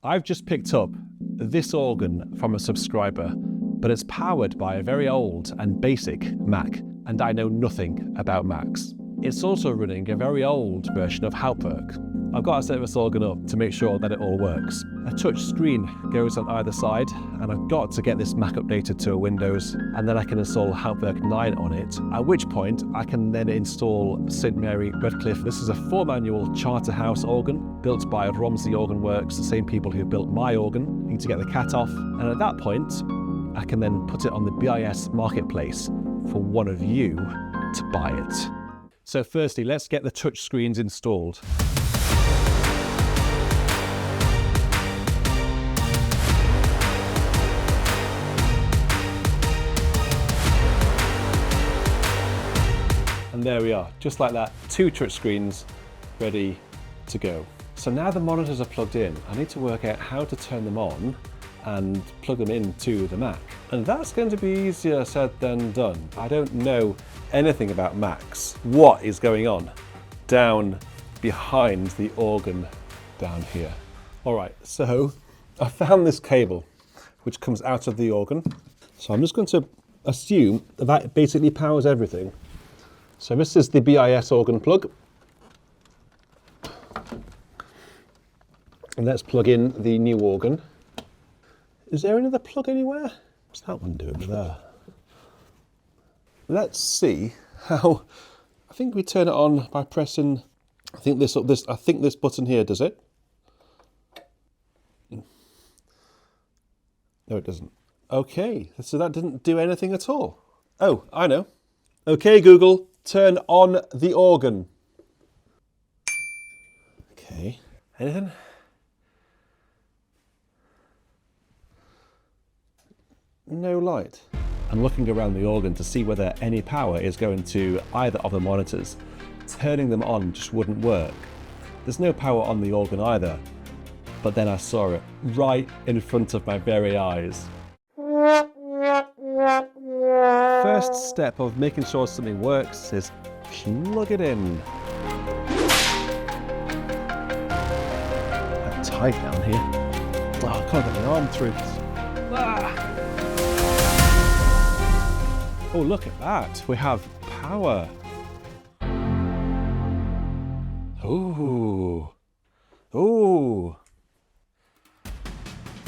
I've just picked up this organ from a subscriber, but it's powered by a very old and basic Mac, and I know nothing about Macs. It's also running a very old version of Hauptwerk. I've got to set this organ up to make sure that it all works. A touch screen goes on either side, and I've got to get this Mac updated to a Windows, and then I can install Hauptwerk 9 on it, at which point I can then install St Mary Redcliffe. This is a 4-manual Charterhouse organ built by Romsey Organ Works, the same people who built my organ. I need to get the cat off, and at that point I can then put it on the BIS marketplace for one of you to buy it. So firstly, let's get the touch screens installed. And there we are, just like that, 2 touch screens ready to go. So now the monitors are plugged in, I need to work out how to turn them on and plug them into the Mac. And that's going to be easier said than done. I don't know anything about Macs. What is going on down behind the organ down here? All right, so I found this cable which comes out of the organ. So I'm just going to assume that basically powers everything. So this is the BIS organ plug. And let's plug in the new organ. Is there another plug anywhere? What's that one doing there? Let's see how. I think we turn it on by pressing. I think this button here does it. No, it doesn't. Okay, so that didn't do anything at all. Oh, I know. Okay, Google, turn on the organ. Okay. Anything? No light. I'm looking around the organ to see whether any power is going to either of the monitors. Turning them on just wouldn't work. There's no power on the organ either. But then I saw it right in front of my very eyes. First step of making sure something works is plug it in. It's tight down here. Oh, I can't get my arm through. Ah. Oh, look at that. We have power. Ooh. Ooh.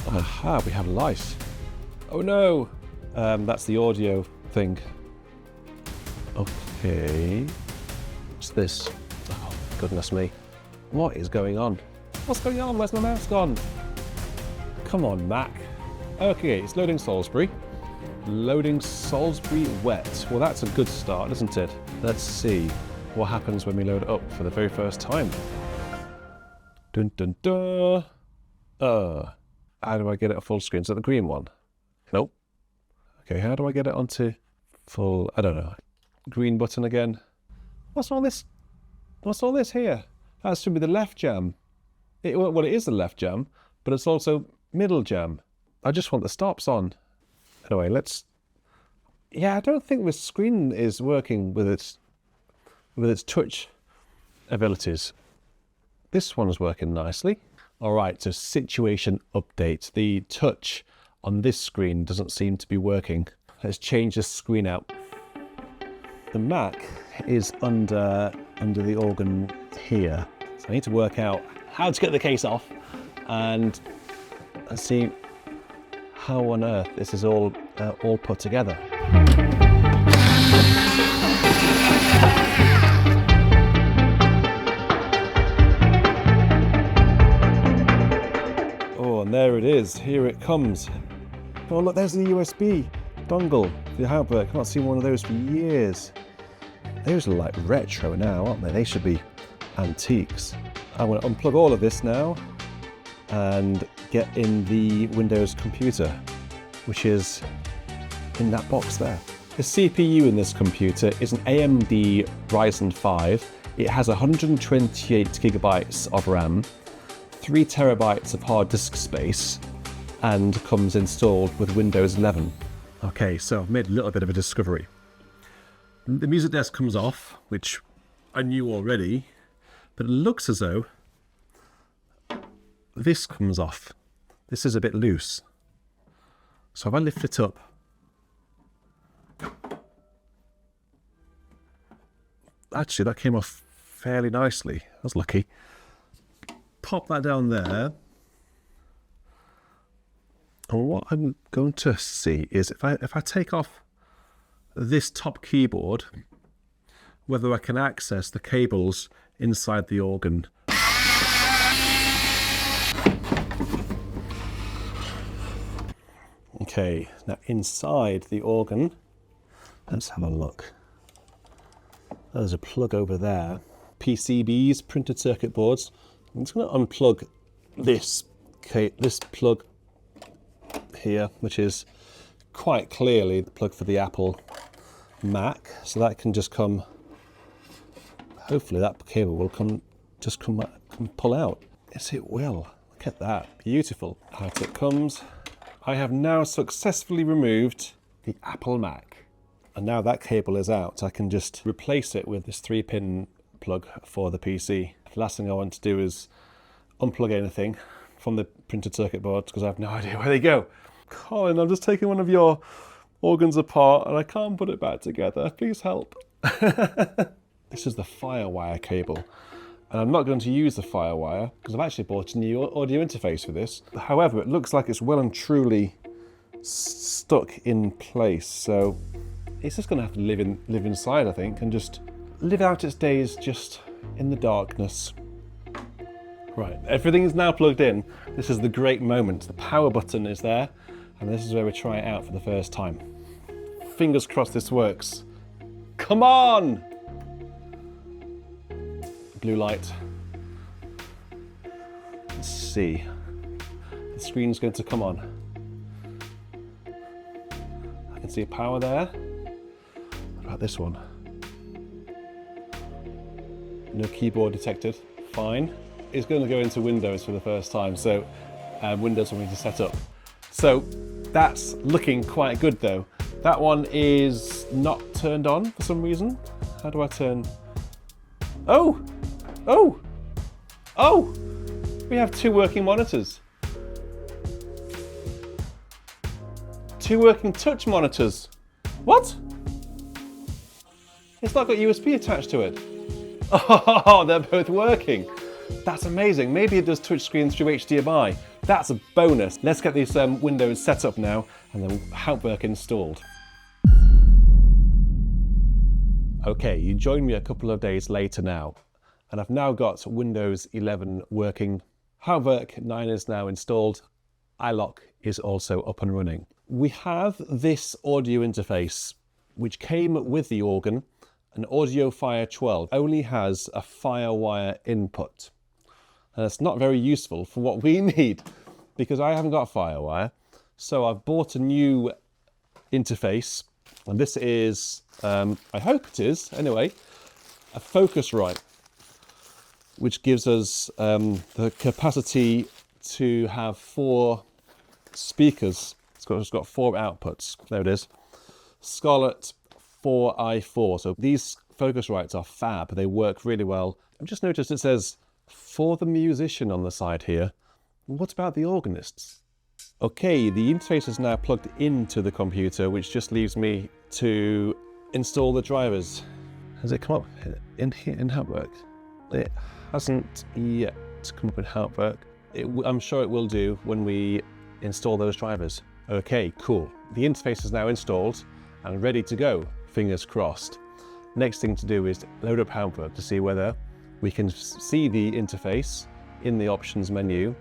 Aha, we have light. Oh no. That's the audio thing. Okay. What's this? Oh, goodness me. What is going on? What's going on? Where's my mouse gone? Come on, Mac. Okay, it's loading Salisbury. Loading Salisbury wet. Well, that's a good start, isn't it? Let's see what happens when we load it up for the very first time. Dun dun dun. How do I get it a full screen? Is that the green one? Nope. Okay, how do I get it onto full? I don't know. Green button again. What's all this? What's all this here? That should be the left jam. Well, it is the left jam, but it's also middle jam. I just want the stops on. Anyway, yeah, I don't think this screen is working with its touch abilities. This one's working nicely. All right, so situation update. The touch on this screen doesn't seem to be working. Let's change the screen out. The Mac is under the organ here. So I need to work out how to get the case off and see how on earth this is all put together. Oh, and there it is. Here it comes. Oh, look, there's the USB dongle for the Hauptwerk. I've not seen one of those for years. Those are like retro now, aren't they? They should be antiques. I'm going to unplug all of this now and get in the Windows computer, which is in that box there. The CPU in this computer is an AMD Ryzen 5. It has 128 gigabytes of RAM, 3 terabytes of hard disk space, and comes installed with Windows 11. Okay, so I've made a little bit of a discovery. The music desk comes off, which I knew already, but it looks as though this comes off this is a bit loose. So if I lift it up, actually that came off fairly nicely. I was lucky. Pop that down there. And what I'm going to see is if I take off this top keyboard, whether I can access the cables inside the organ. Okay, now inside the organ, let's have a look. There's a plug over there. PCBs, printed circuit boards. I'm just going to unplug this plug here, which is quite clearly the plug for the Apple Mac. So that can just come, hopefully that cable will come pull out. Yes, it will. Look at that, beautiful. Out it comes. I have now successfully removed the Apple Mac. And now that cable is out, I can just replace it with this 3-pin plug for the PC. The last thing I want to do is unplug anything from the printed circuit boards because I have no idea where they go. Colin, I'm just taking one of your organs apart and I can't put it back together. Please help. This is the FireWire cable. And I'm not going to use the FireWire because I've actually bought a new audio interface for this. However, it looks like it's well and truly stuck in place. So it's just going to have to live inside, I think, and just live out its days just in the darkness. Right, everything is now plugged in. This is the great moment. The power button is there, and this is where we try it out for the first time. Fingers crossed this works. Come on! Blue light. Let's see. The screen's going to come on. I can see power there. What about this one? No keyboard detected. Fine. It's going to go into Windows for the first time, so Windows will need to set up. So that's looking quite good though. That one is not turned on for some reason. How do I turn? Oh! Oh! Oh! We have 2 working monitors. 2 working touch monitors. What? It's not got USB attached to it. Oh, they're both working. That's amazing. Maybe it does touch screen through HDMI. That's a bonus. Let's get these windows set up now and then Hauptwerk installed. Okay, you joined me a couple of days later now, and I've now got Windows 11 working. Hauptwerk 9 is now installed. iLok is also up and running. We have this audio interface which came with the organ. An AudioFire 12 only has a FireWire input. And it's not very useful for what we need because I haven't got FireWire. So I've bought a new interface, and this is, I hope it is, anyway, a Focusrite, which gives us the capacity to have 4 speakers. It's got 4 outputs. There it is. Scarlett 4i4. So these Focusrites are fab. They work really well. I've just noticed it says for the musician on the side here. What about the organists? Okay, the interface is now plugged into the computer, which just leaves me to install the drivers. Has it come up in here in Hauptwerk? It hasn't yet come up in Hauptwerk. I'm sure it will do when we install those drivers. Okay, cool. The interface is now installed and ready to go. Fingers crossed. Next thing to do is load up Hauptwerk to see whether we can see the interface in the options menu,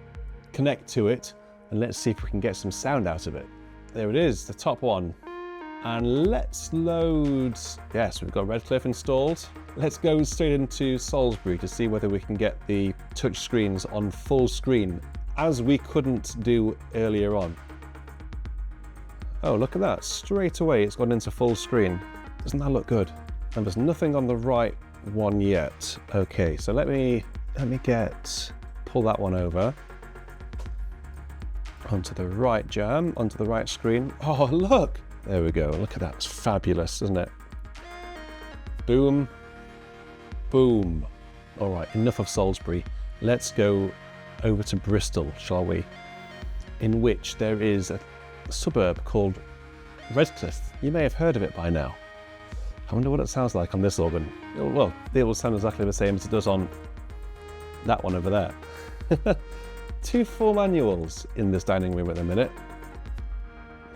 connect to it, and let's see if we can get some sound out of it. There it is, the top one. And let's load, yes, we've got Redcliffe installed. Let's go straight into Salisbury to see whether we can get the touch screens on full screen, as we couldn't do earlier on. Oh, look at that, straight away it's gone into full screen. Doesn't that look good? And there's nothing on the right one yet. Okay, so let me pull that one over. Onto the right jam, onto the right screen. Oh, look! There we go, look at that, it's fabulous, isn't it? Boom, boom. All right, enough of Salisbury. Let's go over to Bristol, shall we? in which there is a suburb called Redcliffe. You may have heard of it by now. I wonder what it sounds like on this organ. Well, it will sound exactly the same as it does on that one over there. 2 full manuals in this dining room at the minute.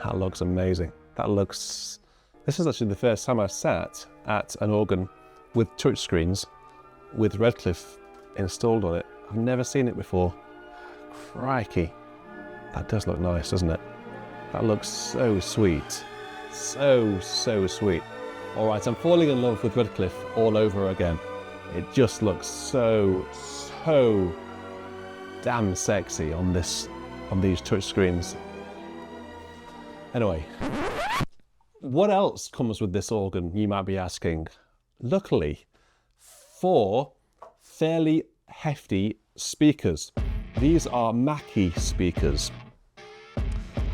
That looks amazing. This is actually the first time I've sat at an organ with touchscreens with Redcliffe installed on it. I've never seen it before. Crikey. That does look nice, doesn't it? That looks so sweet. So sweet. All right, I'm falling in love with Redcliffe all over again. It just looks so damn sexy on these touchscreens. Anyway, what else comes with this organ, you might be asking? Luckily, 4 fairly hefty speakers. These are McVeigh speakers.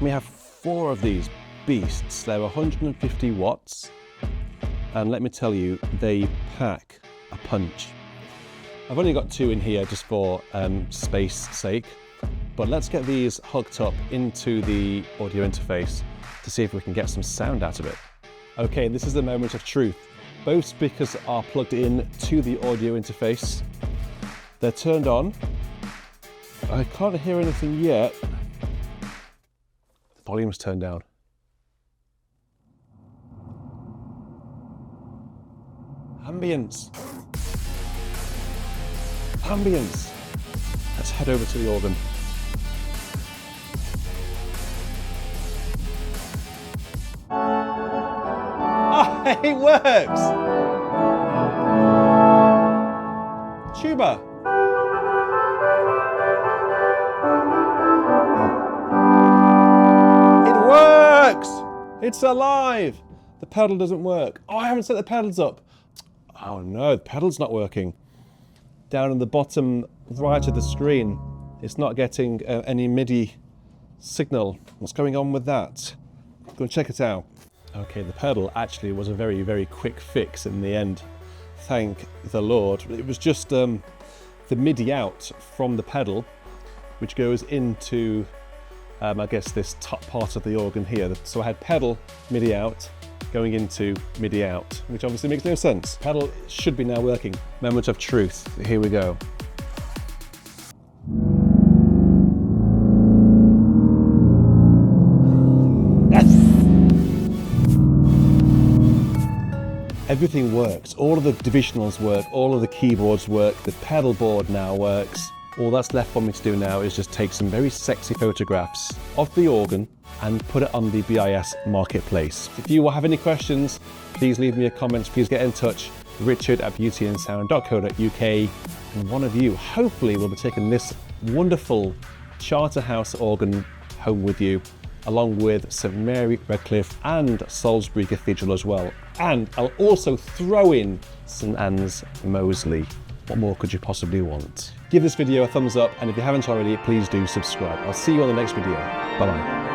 We have 4 of these beasts. They're 150 watts. And let me tell you, they pack a punch. I've only got 2 in here just for space sake, but let's get these hooked up into the audio interface to see if we can get some sound out of it. Okay, this is the moment of truth. Both speakers are plugged in to the audio interface. They're turned on. I can't hear anything yet. The volume's turned down. Ambience. Ambience. Let's head over to the organ. Oh, it works! Tuba. It works! It's alive! The pedal doesn't work. Oh, I haven't set the pedals up. Oh no, the pedal's not working. Down in the bottom right of the screen, it's not getting any MIDI signal. What's going on with that? Go and check it out. Okay, the pedal actually was a very quick fix in the end. Thank the Lord. It was just the MIDI out from the pedal, which goes into, I guess, this top part of the organ here. So I had pedal, MIDI out, going into MIDI out, which obviously makes no sense. Pedal should be now working. Moment of truth, here we go. Yes! Everything works. All of the divisionals work, all of the keyboards work, the pedal board now works. All that's left for me to do now is just take some very sexy photographs of the organ and put it on the BIS marketplace. If you have any questions, please leave me a comment. Please get in touch, richard@beautyandsound.co.uk, and one of you hopefully will be taking this wonderful Charterhouse organ home with you, along with St Mary Redcliffe and Salisbury Cathedral as well. And I'll also throw in St Anne's Moseley. What more could you possibly want? Give this video a thumbs up, and if you haven't already, please do subscribe. I'll see you on the next video. Bye-bye.